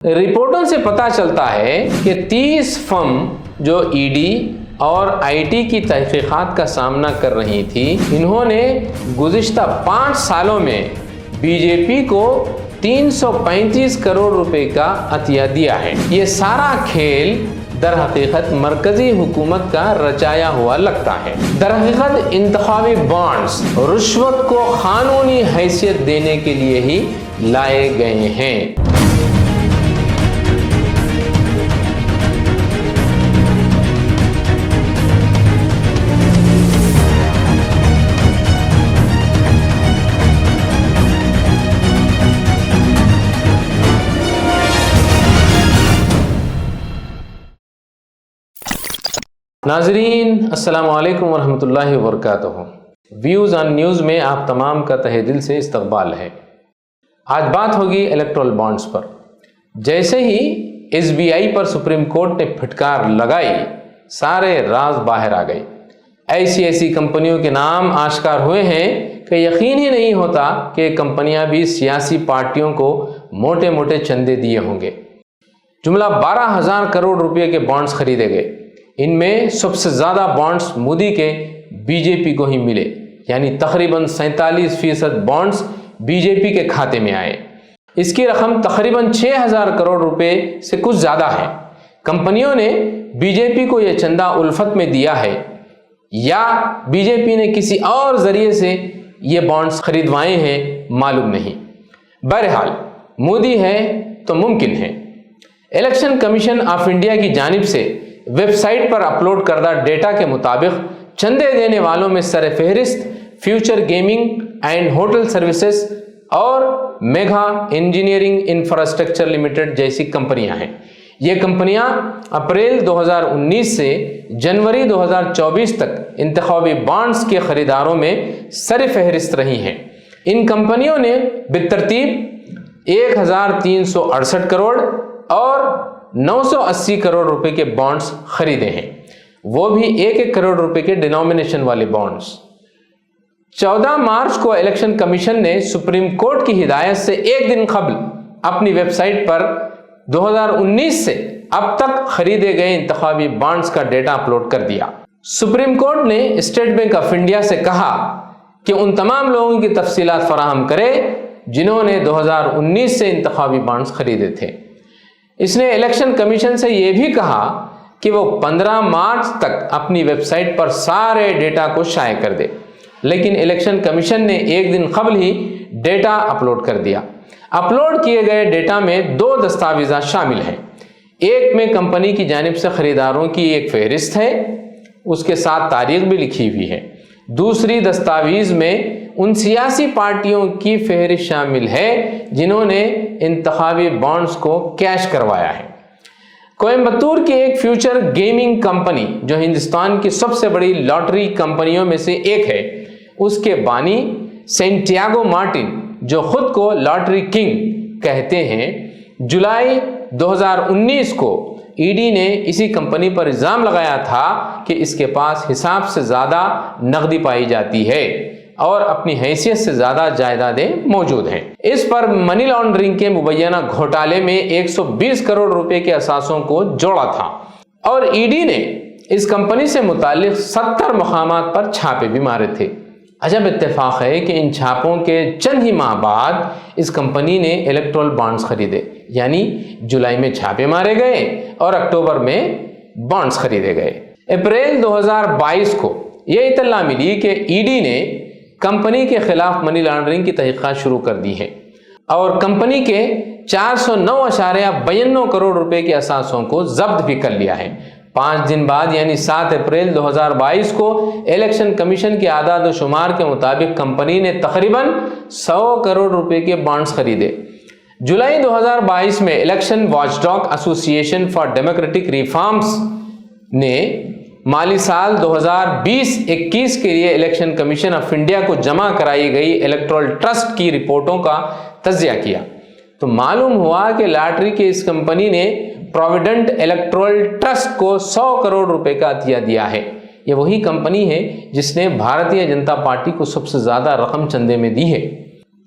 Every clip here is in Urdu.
رپورٹوں سے پتہ چلتا ہے کہ 30 فرم جو ED اور IT کی تحقیقات کا سامنا کر رہی تھی، انہوں نے گزشتہ 5 سالوں میں BJP کو 335 کروڑ روپے کا عطیہ دیا ہے۔ یہ سارا کھیل در حقیقت مرکزی حکومت کا رچایا ہوا لگتا ہے۔ در حقیقت انتخابی بانڈز رشوت کو قانونی حیثیت دینے کے لیے ہی لائے گئے ہیں۔ ناظرین السلام علیکم ورحمۃ اللہ وبرکاتہ۔ ویوز آن نیوز میں آپ تمام کا تہہ دل سے استقبال ہے۔ آج بات ہوگی الیکٹرل بانڈز پر۔ جیسے ہی SBI پر سپریم کورٹ نے پھٹکار لگائی، سارے راز باہر آ گئے۔ ایسی کمپنیوں کے نام آشکار ہوئے ہیں کہ یقین ہی نہیں ہوتا کہ کمپنیاں بھی سیاسی پارٹیوں کو موٹے موٹے چندے دیے ہوں گے۔ جملہ 12,000 کروڑ روپے کے بانڈز خریدے گئے۔ ان میں سب سے زیادہ بانڈز مودی کے BJP کو ہی ملے، یعنی تقریباً 47% بانڈز BJP کے کھاتے میں آئے۔ اس کی رقم تقریباً 6,000 کروڑ روپے سے کچھ زیادہ ہے۔ کمپنیوں نے BJP کو یہ چندہ الفت میں دیا ہے یا BJP نے کسی اور ذریعے سے یہ بانڈز خریدوائے ہیں، معلوم نہیں۔ بہرحال مودی ہے تو ممکن ہے۔ الیکشن کمیشن آف انڈیا کی جانب سے ویب سائٹ پر اپلوڈ کردہ ڈیٹا کے مطابق چندے دینے والوں میں سر فہرست future gaming and hotel services اور میگا انجینئرنگ انفراسٹرکچر لمیٹڈ جیسی کمپنیاں ہیں۔ یہ کمپنیاں اپریل 2019 سے جنوری 2024 تک انتخابی بانڈز کے خریداروں میں سر فہرست رہی ہیں۔ ان کمپنیوں نے بالترتیب 1,368 کروڑ اور 980 کروڑ روپے کے بانڈز خریدے ہیں، وہ بھی 1 کروڑ روپے کے ڈینومینیشن والے بانڈز۔ 14 مارچ کو الیکشن کمیشن نے سپریم کورٹ کی ہدایت سے ایک دن قبل اپنی ویب سائٹ پر 2019 سے اب تک خریدے گئے انتخابی بانڈز کا ڈیٹا اپلوڈ کر دیا۔ سپریم کورٹ نے اسٹیٹ بینک آف انڈیا سے کہا کہ ان تمام لوگوں کی تفصیلات فراہم کرے جنہوں نے 2019 سے انتخابی بانڈز خریدے تھے۔ اس نے الیکشن کمیشن سے یہ بھی کہا کہ وہ 15 مارچ تک اپنی ویب سائٹ پر سارے ڈیٹا کو شائع کر دے، لیکن الیکشن کمیشن نے ایک دن قبل ہی ڈیٹا اپلوڈ کر دیا۔ اپلوڈ کیے گئے ڈیٹا میں 2 دستاویزات شامل ہیں۔ ایک میں کمپنی کی جانب سے خریداروں کی ایک فہرست ہے، اس کے ساتھ تاریخ بھی لکھی ہوئی ہے۔ دوسری دستاویز میں ان سیاسی پارٹیوں کی فہرست شامل ہے جنہوں نے انتخابی بانڈز کو کیش کروایا ہے۔ کوئمبتور کی ایک فیوچر گیمنگ کمپنی جو ہندوستان کی سب سے بڑی لاٹری کمپنیوں میں سے ایک ہے، اس کے بانی سینٹیاگو مارٹن جو خود کو لاٹری کنگ کہتے ہیں، جولائی 2019 کو ED نے اسی کمپنی پر الزام لگایا تھا کہ اس کے پاس حساب سے زیادہ نقدی پائی جاتی ہے اور اپنی حیثیت سے زیادہ جائیدادیں موجود ہیں۔ اس پر منی لانڈرنگ کے مبینہ گھوٹالے میں 120 کروڑ روپے کے اثاثوں کو جوڑا تھا، اور ED نے اس کمپنی سے متعلق 70 مقامات پر چھاپے بھی مارے تھے۔ عجب اتفاق ہے کہ ان چھاپوں کے چند ہی ماہ بعد اس کمپنی نے الیکٹرل بانڈز خریدے، یعنی جولائی میں چھاپے مارے گئے اور اکتوبر میں بانڈز خریدے گئے۔ اپریل 2022 کو یہ اطلاع ملی کہ ED نے کمپنی کے خلاف منی لانڈرنگ کی تحقیقات شروع کر دی ہے اور کمپنی کے 409.92 کروڑ روپے کے اثاثوں کو ضبط بھی کر لیا ہے۔ 5 دن بعد یعنی 7 اپریل 2022 کو الیکشن کمیشن کے اعداد و شمار کے مطابق کمپنی نے تقریباً 100 کروڑ روپے کے بانڈز خریدے۔ جولائی 2022 میں الیکشن واچ ڈاگ ایسوسی ایشن فار ڈیموکریٹک ریفارمز نے مالی سال 2020-21 کے لیے الیکشن کمیشن آف انڈیا کو جمع کرائی گئی الیکٹرل ٹرسٹ کی رپورٹوں کا تجزیہ کیا تو معلوم ہوا کہ لاٹری کی اس کمپنی نے پروویڈنٹ الیکٹرل ٹرسٹ کو 100 کروڑ روپے کا عطیہ دیا ہے۔ یہ وہی کمپنی ہے جس نے بھارتیہ جنتا پارٹی کو سب سے زیادہ رقم چندے میں دی ہے۔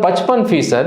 55%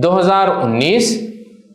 2019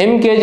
MKJ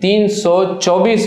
324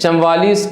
44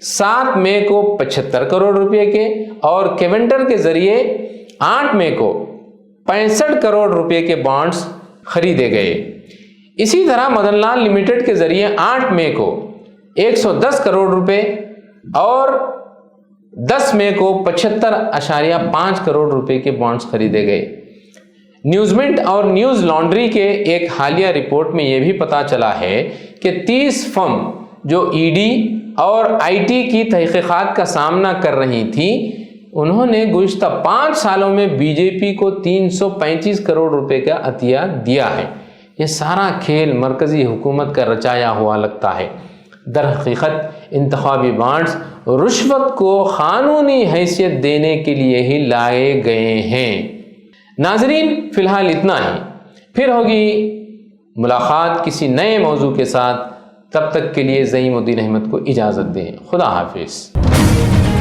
7 مئی کو 75 کروڑ روپے کے اور کیونٹر کے ذریعے 8 مئی کو 65 کروڑ روپے کے بانڈز خریدے گئے۔ اسی طرح مدن لال لمیٹڈ کے ذریعے 8 مئی کو 110 کروڑ روپے اور 10 مئی کو 75.5 کروڑ روپے کے بانڈز خریدے گئے۔ نیوز منٹ اور نیوز لانڈری کے ایک حالیہ رپورٹ میں یہ بھی پتا چلا ہے کہ 30 فرم جو ای ڈی اور آئی ٹی کی تحقیقات کا سامنا کر رہی تھی، انہوں نے گزشتہ 5 سالوں میں بی جے پی کو 335 کروڑ روپے کا عطیہ دیا ہے۔ یہ سارا کھیل مرکزی حکومت کا رچایا ہوا لگتا ہے۔ در حقیقت انتخابی بانڈز رشوت کو قانونی حیثیت دینے کے لیے ہی لائے گئے ہیں۔ ناظرین، فی الحال اتنا ہی، پھر ہوگی ملاقات کسی نئے موضوع کے ساتھ۔ تب تک کے لیے زعیم الدین احمد کو اجازت دیں۔ خدا حافظ۔